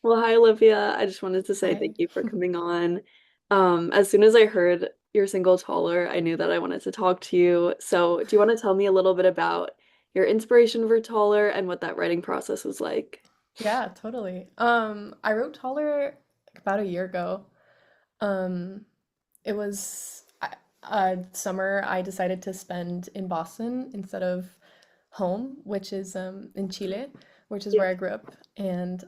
Well, hi Olivia. I just wanted to say Hi. thank you for coming on. As soon as I heard your single Taller, I knew that I wanted to talk to you. So, do you want to tell me a little bit about your inspiration for Taller and what that writing process was like? Yeah, totally. I wrote Taller about a year ago. Um, it was summer I decided to spend in Boston instead of home, which is in Chile, which is Yeah. where I grew up. And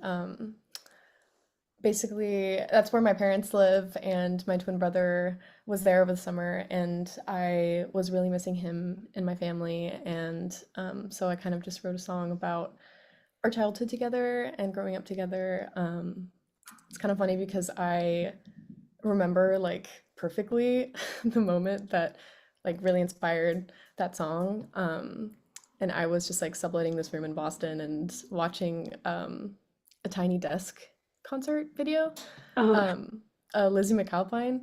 basically that's where my parents live, and my twin brother was there over the summer, and I was really missing him and my family. And so I kind of just wrote a song about our childhood together and growing up together. It's kind of funny because I remember like perfectly the moment that like really inspired that song. And I was just like subletting this room in Boston and watching a Tiny Desk concert video, Oh, um, a Lizzie McAlpine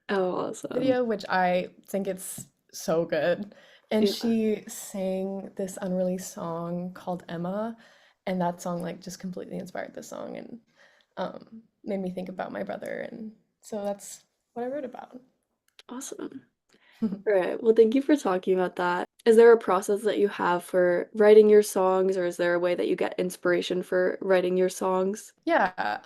oh, awesome. video, which I think it's so good. And Yeah. she sang this unreleased song called Emma, and that song like just completely inspired the song and made me think about my brother. And so that's what I wrote about. Awesome. All right. Well, thank you for talking about that. Is there a process that you have for writing your songs, or is there a way that you get inspiration for writing your songs? Yeah,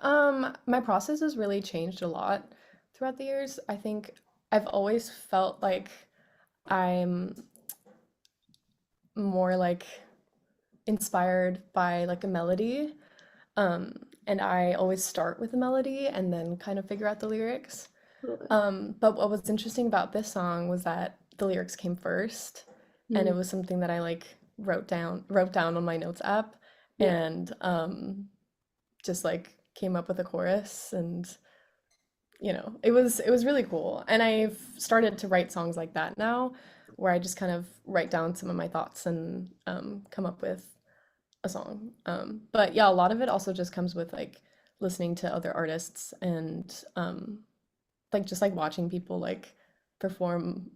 my process has really changed a lot throughout the years. I think I've always felt like I'm more like inspired by like a melody. And I always start with a melody and then kind of figure out the lyrics. But what was interesting about this song was that the lyrics came first, and Mm, it was something that I like wrote down on my notes app, yeah. and just like came up with a chorus. And it was really cool. And I've started to write songs like that now, where I just kind of write down some of my thoughts and come up with a song. But yeah, a lot of it also just comes with like listening to other artists and like just like watching people like perform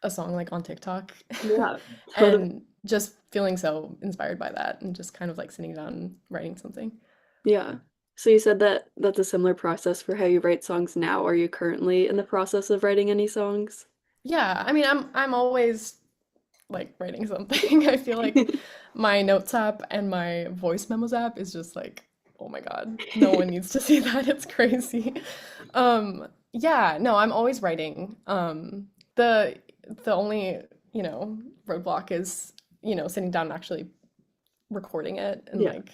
a song like on TikTok Yeah. Totally. and just feeling so inspired by that and just kind of like sitting down and writing something. Yeah. So you said that that's a similar process for how you write songs now. Are you currently in the process of writing any songs? Yeah, I mean, I'm always like writing something. I feel like my notes app and my voice memos app is just like, oh my God, no one needs to see that. It's crazy. Yeah, no, I'm always writing. The only, roadblock is, sitting down and actually recording it and Yeah. like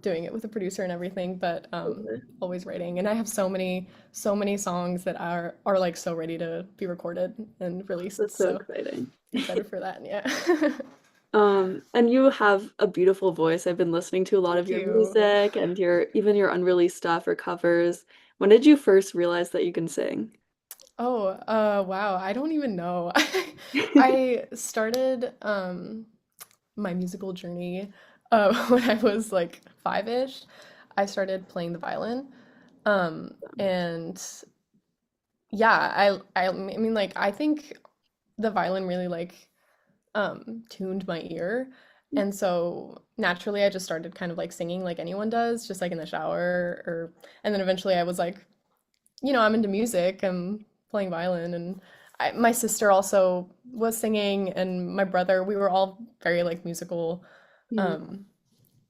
doing it with a producer and everything, but Totally. always writing. And I have so many songs that are like so ready to be recorded and released. That's so So exciting. excited for that. Yeah. And you have a beautiful voice. I've been listening to a lot of Thank your you. music and your even your unreleased stuff or covers. When did you first realize that you can sing? Oh, wow. I don't even know. I started my musical journey when I was like five-ish. I started playing the violin. And yeah, I mean like I think the violin really like tuned my ear. And so naturally I just started kind of like singing like anyone does, just like in the shower or and then eventually I was like, I'm into music. I'm playing violin, and my sister also was singing, and my brother. We were all very like musical, Mhm. um,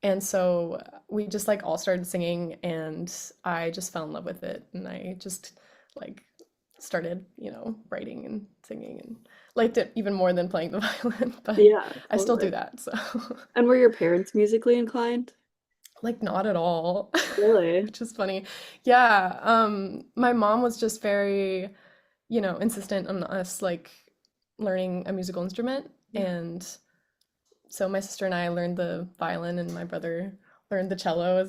and so we just like all started singing, and I just fell in love with it, and I just like started, writing and singing, and liked it even more than playing the violin. But Yeah, I still do totally. that, so And were your parents musically inclined? like not at all, Really? which is funny. Yeah, my mom was just very insistent on us like learning a musical instrument. Yeah. And so my sister and I learned the violin, and my brother learned the cello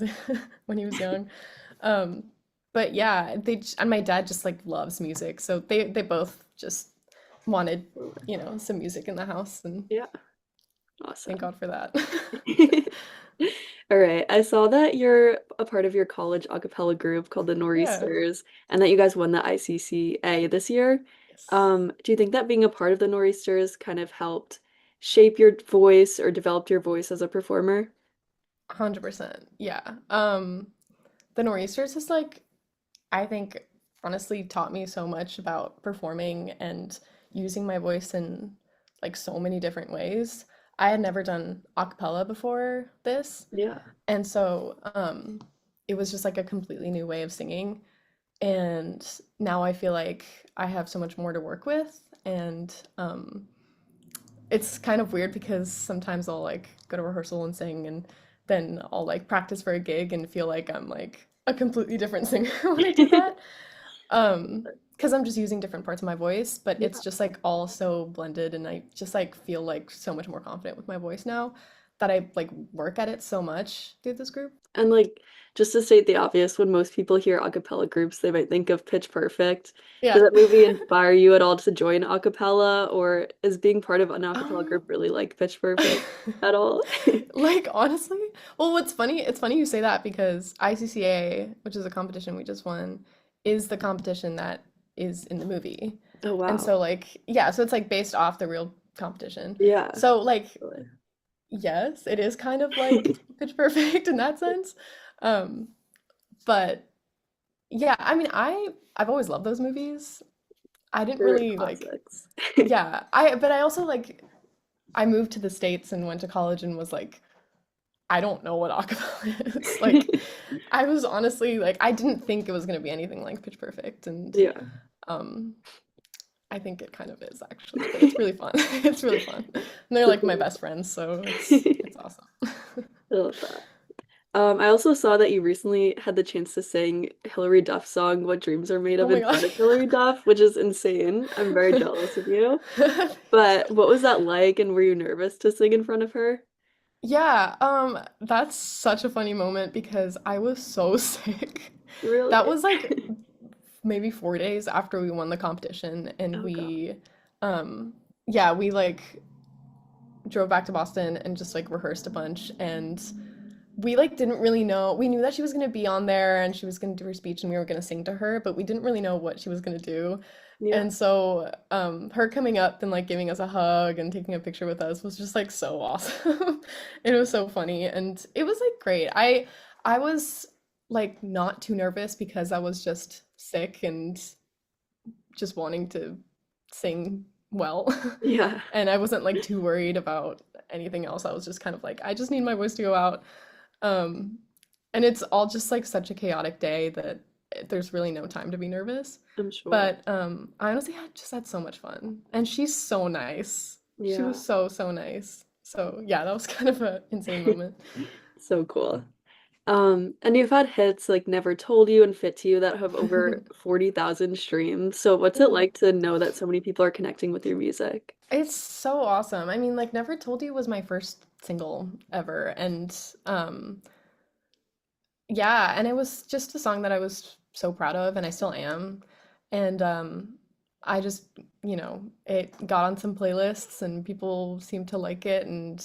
when he was young. Um, but yeah, and my dad just like loves music, so they both just wanted, Totally. some music in the house, and Yeah. thank Awesome. God for that. All right. I saw that you're a part of your college a cappella group called the Yeah. Nor'easters and that you guys won the ICCA this year. Yes. Do you think that being a part of the Nor'easters kind of helped shape your voice or developed your voice as a performer? 100%. Yeah. the Nor'easters is like, I think honestly taught me so much about performing and using my voice in like so many different ways. I had never done a cappella before this, Yeah. and so it was just like a completely new way of singing. And now I feel like I have so much more to work with, and it's kind of weird because sometimes I'll like go to rehearsal and sing, and then I'll like practice for a gig and feel like I'm like a completely different singer when I do that. Because I'm just using different parts of my voice, but it's Yeah. just like all so blended, and I just like feel like so much more confident with my voice now that I like work at it so much through this group. And like just to state the obvious, when most people hear a cappella groups, they might think of Pitch Perfect. Did Yeah. that movie inspire you at all to join a cappella, or is being part of an a cappella Um, group really like Pitch Perfect at all? like honestly, well, what's funny, it's funny you say that because ICCA, which is a competition we just won, is the competition that is in the movie. Oh And wow. so like, yeah, so it's like based off the real competition. Yeah. So like, Really. yes, it is kind of like Pitch Perfect in that sense. Um, but yeah, I mean, I've always loved those movies. I didn't They're really like, classics. yeah, but I also like I moved to the States and went to college and was like, I don't know what acapella is. Like, I was honestly like, I didn't think it was gonna be anything like Pitch Perfect, and Yeah. um, I think it kind of is actually, but it's really fun. It's really fun. And they're like my best friends, so it's I awesome. love that. I also saw that you recently had the chance to sing Hillary Duff's song "What Dreams Are Made Oh Of" my in God. front of Hillary Duff, which is insane. I'm very jealous of you. But what was that like, and were you nervous to sing in front of her? Yeah, that's such a funny moment because I was so sick. That Really? was like maybe 4 days after we won the competition, and Oh God. um, yeah, we like drove back to Boston and just like rehearsed a bunch, and we like didn't really know. We knew that she was gonna be on there and she was gonna do her speech and we were gonna sing to her, but we didn't really know what she was gonna do. Yeah. And so, her coming up and like giving us a hug and taking a picture with us was just like so awesome. It was so funny and it was like great. I was like not too nervous because I was just sick and just wanting to sing well. Yeah. And I wasn't like too worried about anything else. I was just kind of like, I just need my voice to go out. Um, and it's all just like such a chaotic day that there's really no time to be nervous. I'm sure. But I honestly had just had so much fun. And she's so nice. She was Yeah. so, so nice. So yeah, that was kind of an insane moment. So cool. And you've had hits like Never Told You and Fit to You that have over 40,000 streams. So what's it Yeah. like to know that so many people are connecting with your music? It's so awesome. I mean, like Never Told You was my first single ever. And yeah, and it was just a song that I was so proud of, and I still am. And I just, it got on some playlists, and people seemed to like it, and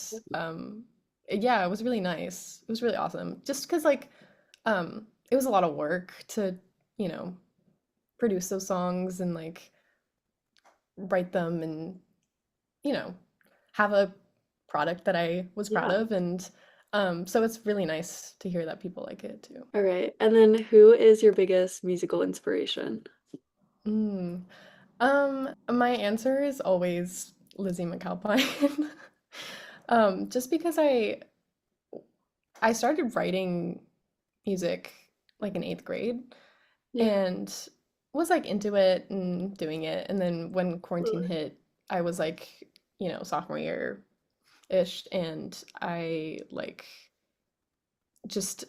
yeah, it was really nice. It was really awesome. Just because, like, it was a lot of work to, you know, produce those songs and like write them, and you know, have a product that I was proud Yeah. of, and so it's really nice to hear that people like it too. All right. And then who is your biggest musical inspiration? Mm. My answer is always Lizzie McAlpine. Just because I started writing music like in eighth grade Yeah. and was like into it and doing it. And then when quarantine Really. hit, I was like, sophomore year ish, and I like just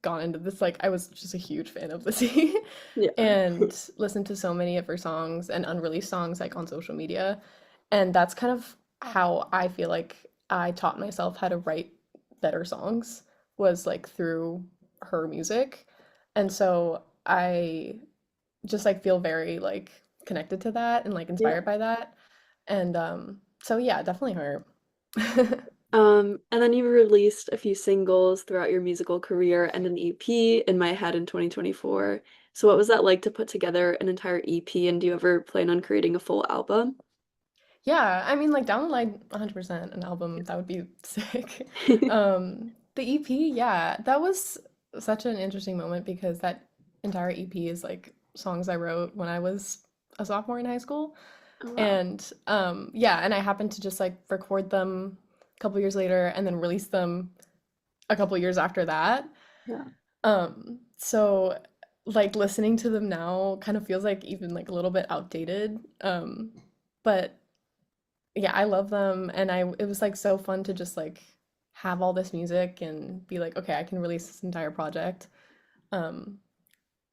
gone into this like I was just a huge fan of Lizzie Yeah. and listened to so many of her songs and unreleased songs like on social media. And that's kind of how I feel like I taught myself how to write better songs was like through her music. And so I just like feel very like connected to that and like Yeah. inspired by that. And so yeah, definitely her. And then you released a few singles throughout your musical career and an EP in My Head in 2024. So what was that like to put together an entire EP, and do you ever plan on creating a full album? Yeah, I mean, like down the line, 100% an album, that would be sick. The EP, yeah, that was. such an interesting moment because that entire EP is like songs I wrote when I was a sophomore in high school. Oh wow. And yeah, and I happened to just like record them a couple years later and then release them a couple years after that. Yeah. So like listening to them now kind of feels like even like a little bit outdated. But yeah, I love them and I it was like so fun to just like have all this music and be like, okay, I can release this entire project. Um,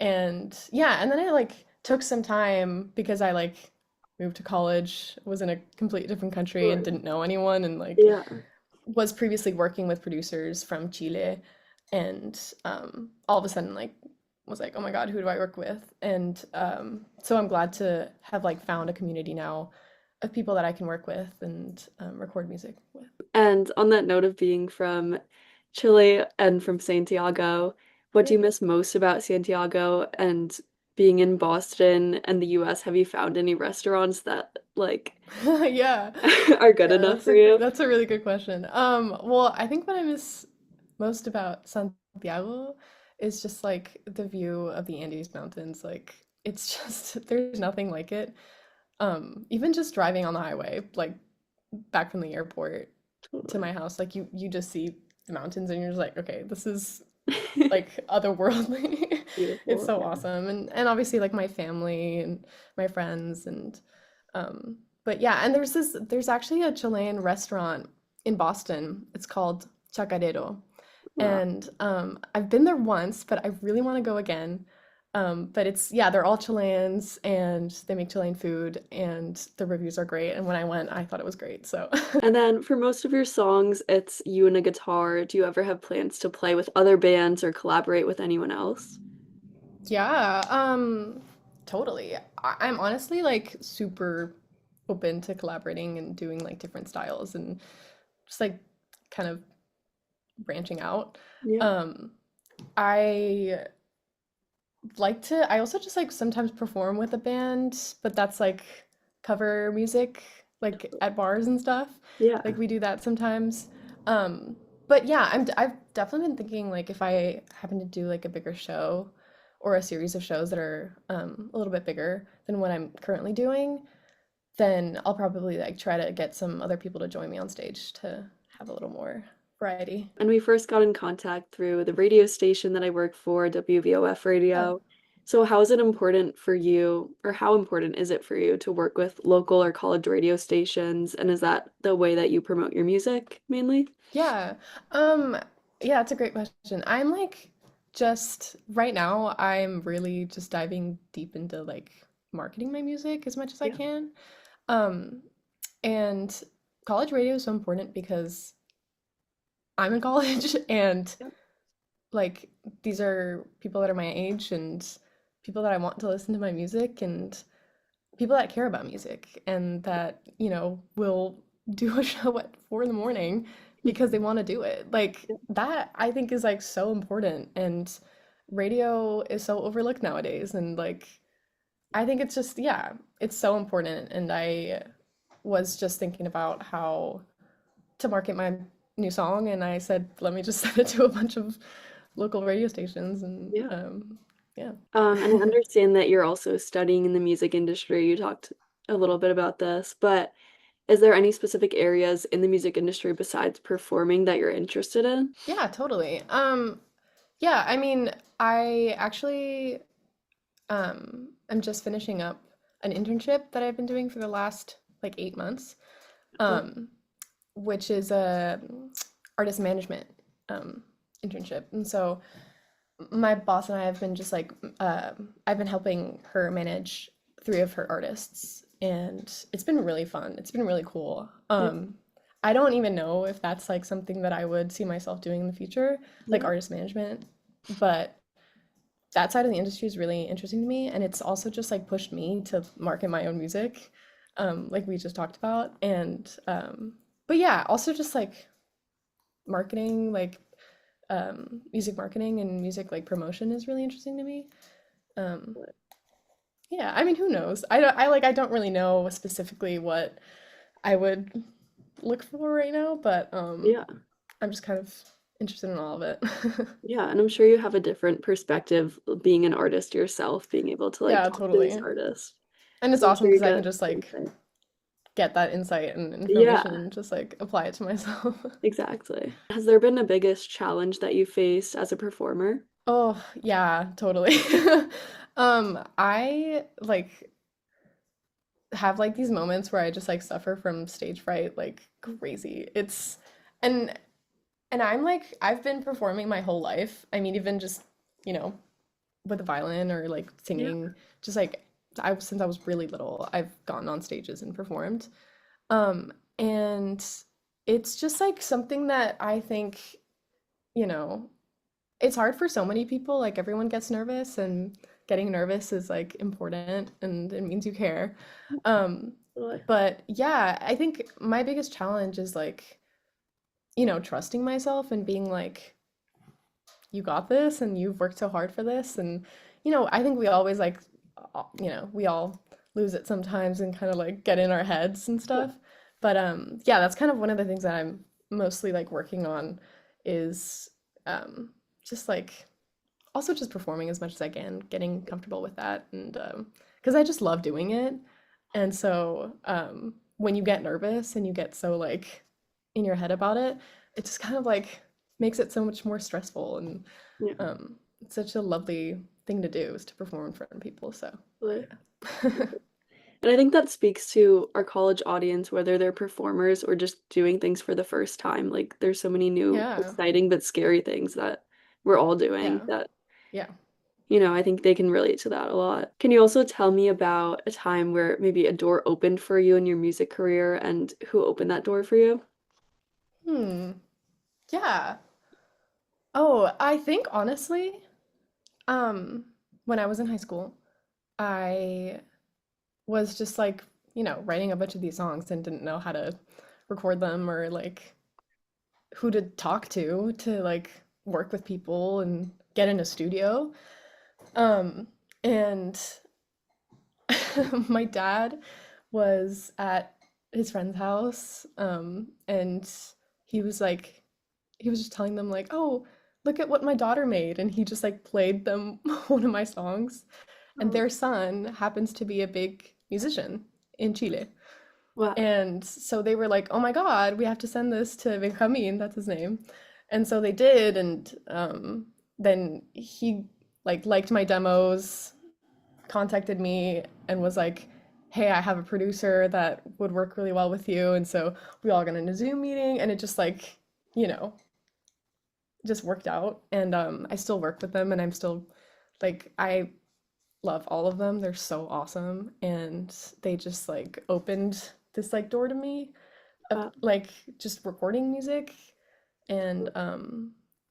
and yeah, and then I like took some time because I like moved to college, was in a completely different country and Right. didn't know anyone and like Yeah. was previously working with producers from Chile and all of a sudden like was like, oh my God, who do I work with? And so I'm glad to have like found a community now of people that I can work with and record music with. And on that note of being from Chile and from Santiago, what do Yeah. you miss most about Santiago and being in Boston and the US? Have you found any restaurants that like Yeah. are good Yeah, enough for you? that's a really good question. Well, I think what I miss most about Santiago is just like the view of the Andes Mountains. Like it's just there's nothing like it. Even just driving on the highway, like back from the airport to Totally. my house, like you just see the mountains and you're just like, okay, this is like otherworldly. It's Beautiful. so Yeah. awesome. And obviously like my family and my friends and but yeah, and there's actually a Chilean restaurant in Boston. It's called Chacarero. Wow. And I've been there once, but I really want to go again. But it's yeah, they're all Chileans and they make Chilean food and the reviews are great. And when I went, I thought it was great. So And then for most of your songs, it's you and a guitar. Do you ever have plans to play with other bands or collaborate with anyone else? yeah, totally. I'm honestly like super open to collaborating and doing like different styles and just like kind of branching out. Yeah. Um, I like to, I also just like sometimes perform with a band, but that's like cover music, like at bars and stuff. Like Yeah. we do that sometimes. Um, but yeah, I've definitely been thinking like if I happen to do like a bigger show or a series of shows that are a little bit bigger than what I'm currently doing, then I'll probably like try to get some other people to join me on stage to have a little more variety. And we first got in contact through the radio station that I work for, WVOF Yeah. radio. So how is it important for you, or how important is it for you to work with local or college radio stations? And is that the way that you promote your music mainly? Yeah. Um, yeah, that's a great question. I'm like just right now I'm really just diving deep into like marketing my music as much as I Yeah. can. Um, and college radio is so important because I'm in college and Yep. like these are people that are my age and people that I want to listen to my music and people that care about music and that, you know, will do a show at 4 in the morning because they want to do it. Like Yep. that I think is like so important and radio is so overlooked nowadays and like I think it's just yeah, it's so important and I was just thinking about how to market my new song and I said let me just send it to a bunch of local radio stations and Yeah. yeah. And I understand that you're also studying in the music industry. You talked a little bit about this, but is there any specific areas in the music industry besides performing that you're interested in? Yeah, totally. Yeah, I mean, I actually am just finishing up an internship that I've been doing for the last like 8 months, Oh, um, which is a artist management internship. And so my boss and I have been just like I've been helping her manage three of her artists, and it's been really fun. It's been really cool. yeah, I don't even know if that's like something that I would see myself doing in the future, like yeah. artist management, but that side of the industry is really interesting to me, and it's also just like pushed me to market my own music, like we just talked about, and but yeah, also just like marketing, like music marketing and music like promotion is really interesting to me. Um, yeah, I mean, who knows? I don't really know specifically what I would look for right now, but Yeah. I'm just kind of interested in all of it. Yeah, and I'm sure you have a different perspective being an artist yourself, being able to like Yeah, talk to these totally. artists. And it's So I'm awesome sure you because I can get just like insight. get that insight and information Yeah, and just like apply it to myself. exactly. Has there been a biggest challenge that you faced as a performer? Oh, yeah, totally. I like have like these moments where I just like suffer from stage fright like crazy. It's and and I'm like I've been performing my whole life. I mean, even just, you know, with a violin or like Yeah. singing, just like I since I was really little, I've gone on stages and performed. And it's just like something that I think, you know, it's hard for so many people. Like everyone gets nervous, and getting nervous is like important and it means you care. Um, Really? but yeah, I think my biggest challenge is like, you know, trusting myself and being like, you got this and you've worked so hard for this. And, you know, I think we always like, you know, we all lose it sometimes and kind of like get in our heads and Yeah. stuff. But yeah, that's kind of one of the things that I'm mostly like working on is just like also just performing as much as I can, getting comfortable with that, and because I just love doing it, and so when you get nervous and you get so like in your head about it, it just kind of like makes it so much more stressful, and Yeah. it's such a lovely thing to do is to perform in front of people. So Really. yeah, And I think that speaks to our college audience, whether they're performers or just doing things for the first time. Like there's so many new yeah, exciting but scary things that we're all doing yeah, that, yeah. I think they can relate to that a lot. Can you also tell me about a time where maybe a door opened for you in your music career and who opened that door for you? Yeah. Oh, I think honestly, um, when I was in high school, I was just like, you know, writing a bunch of these songs and didn't know how to record them or like who to talk to like work with people and get in a studio. Um, and my dad was at his friend's house, and he was like, he was just telling them like, "Oh, look at what my daughter made," and he just like played them one of my songs, and Oh, their son happens to be a big musician in Chile. wow. And so they were like, "Oh my God, we have to send this to Benjamin, that's his name." And so they did, and then he like liked my demos, contacted me, and was like, "Hey, I have a producer that would work really well with you." And so we all got in a Zoom meeting, and it just like, you know, just worked out. And I still work with them, and I'm still like, I love all of them. They're so awesome, and they just like opened this like door to me of Wow. like just recording music, and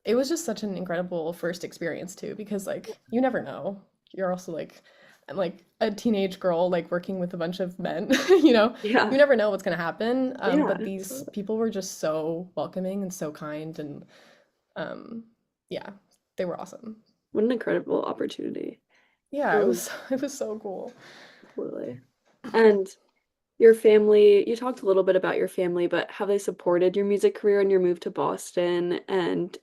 it was just such an incredible first experience too, because like you never know. You're also like I'm like a teenage girl like working with a bunch of men, you know. You Yeah. never know what's gonna happen. Yeah. But these people were just so welcoming and so kind, and um yeah, they were awesome. What an incredible opportunity. Yeah, it Um, was it was so cool. Totally. And your family, you talked a little bit about your family, but have they supported your music career and your move to Boston? And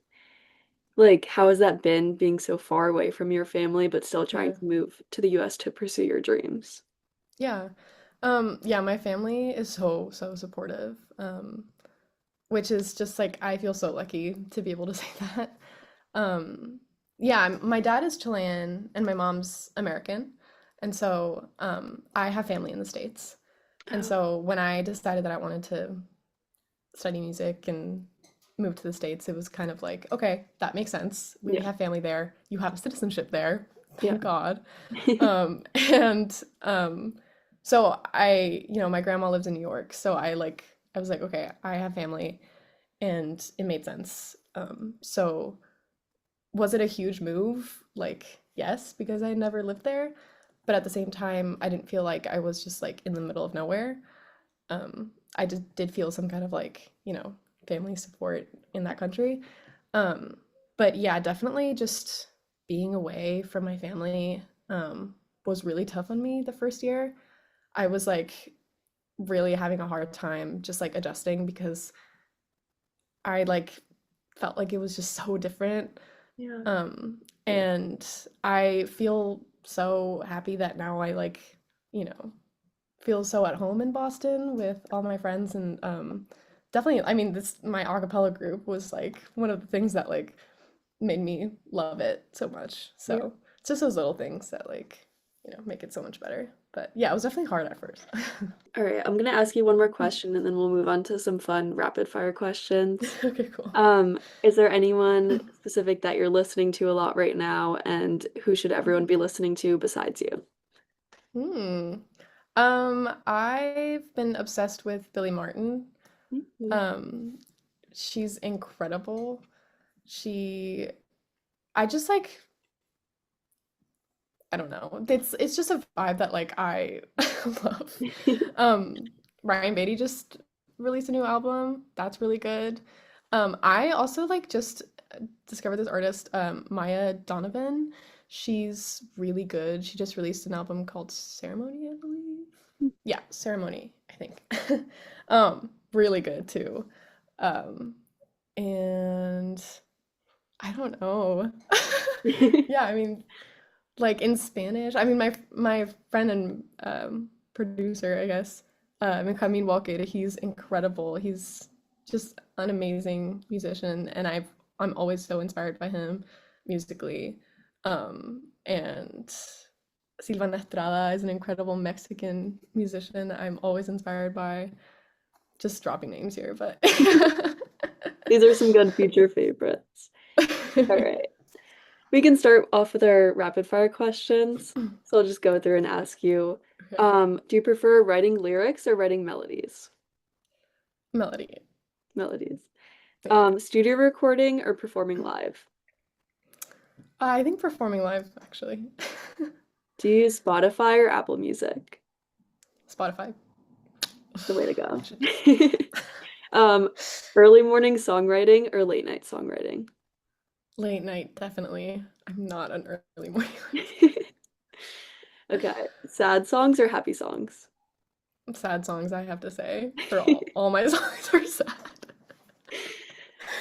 like, how has that been being so far away from your family, but still trying Yeah. to move to the US to pursue your dreams? Yeah. Yeah, my family is so, so supportive. Which is just like I feel so lucky to be able to say that. Um, yeah, my dad is Chilean and my mom's American. And so I have family in the States. And Oh, so when I decided that I wanted to study music and move to the States, it was kind of like, okay, that makes sense. We yeah. have family there. You have a citizenship there. Yeah. Thank God. And so you know, my grandma lives in New York. So I was like, okay, I have family and it made sense. So was it a huge move? Like, yes, because I never lived there, but at the same time, I didn't feel like I was just like in the middle of nowhere. I just did feel some kind of like, you know, family support in that country. Um, but yeah, definitely just being away from my family was really tough on me the first year. I was like really having a hard time just like adjusting because I like felt like it was just so different. Yeah. And I feel so happy that now I like, you know, feel so at home in Boston with all my friends and definitely I mean this my a cappella group was like one of the things that like made me love it so much. Yeah. So it's just those little things that like, make it so much better. But yeah, it was definitely hard at first. All right, I'm gonna ask you one more question and then we'll move on to some fun rapid fire questions. Okay, cool. Is there anyone specific that you're listening to a lot right now, and who should everyone be listening to besides you? Hmm. I've been obsessed with Billie Martin. Mhm. Um, she's incredible. She, I just like, I don't know. It's just a vibe that like I love. Um, Ryan Beatty just released a new album. That's really good. I also like just discovered this artist, Maya Donovan. She's really good. She just released an album called Ceremony, I believe. Yeah, Ceremony, I think. Really good too. Um, and I don't know. Yeah, I mean, like in Spanish. I mean, my friend and producer, I guess, Benjamin Walker, he's incredible. He's just an amazing musician, and I'm always so inspired by him musically. And Silvana Estrada is an incredible Mexican musician I'm always inspired by. Just dropping names here, but These are some good future favorites. All right. We can start off with our rapid fire questions. So I'll just go through and ask you, Okay. do you prefer writing lyrics or writing melodies? Melody. Melodies. Thank you. Studio recording or performing live? I think performing live, actually. Do you use Spotify or Apple Music? Spotify. The way to I go. should know. Um, early morning songwriting or late night songwriting? Late night, definitely. I'm not an early morning Okay. Sad songs or happy songs? person. Sad songs, I have to say. For all my songs are sad.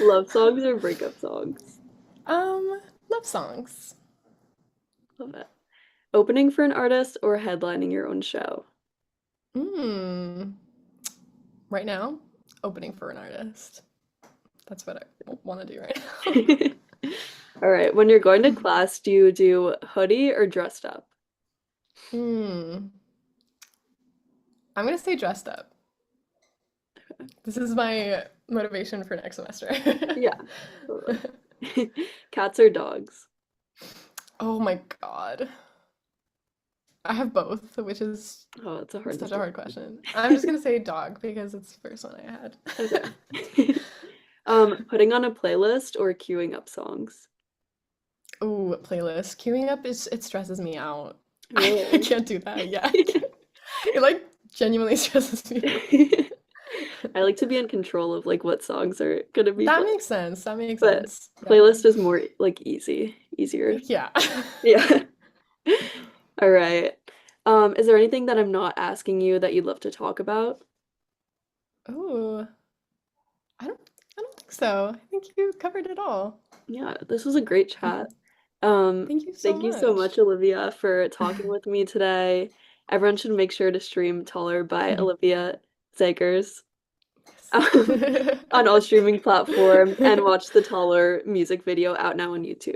Love songs or breakup songs? Love songs. Love it. Opening for an artist or headlining your own show? Mm. Right now, opening for an artist. That's what I want to do right now. All right. When you're going to class, do you do hoodie or dressed up? Hmm. I'm gonna stay dressed up. This is my motivation for next semester. Yeah, totally. Cats or dogs? Oh my God. I have both, which is Oh, it's a hard such a hard decision. question. I'm just gonna say dog because it's the first one I had. Okay. Putting on a playlist or queuing up songs? Ooh, playlist. Queuing up is it stresses me out. I Really? can't do that. Yeah, I can't. It like genuinely stresses me out. I like to be in control of like what songs are gonna be That played, makes sense. That makes but sense. Yeah. playlist is more like easier. Yeah. Yeah. All right. Is there anything that I'm not asking you that you'd love to talk about? Ooh, I don't I don't think so. I think you covered it all. Yeah, this was a great chat. Um, Thank you so Thank you so much, much. Olivia, for talking with me today. Everyone should make sure to stream Taller by Olivia Zegers Yes. on all streaming platforms and watch the Taller music video out now on YouTube.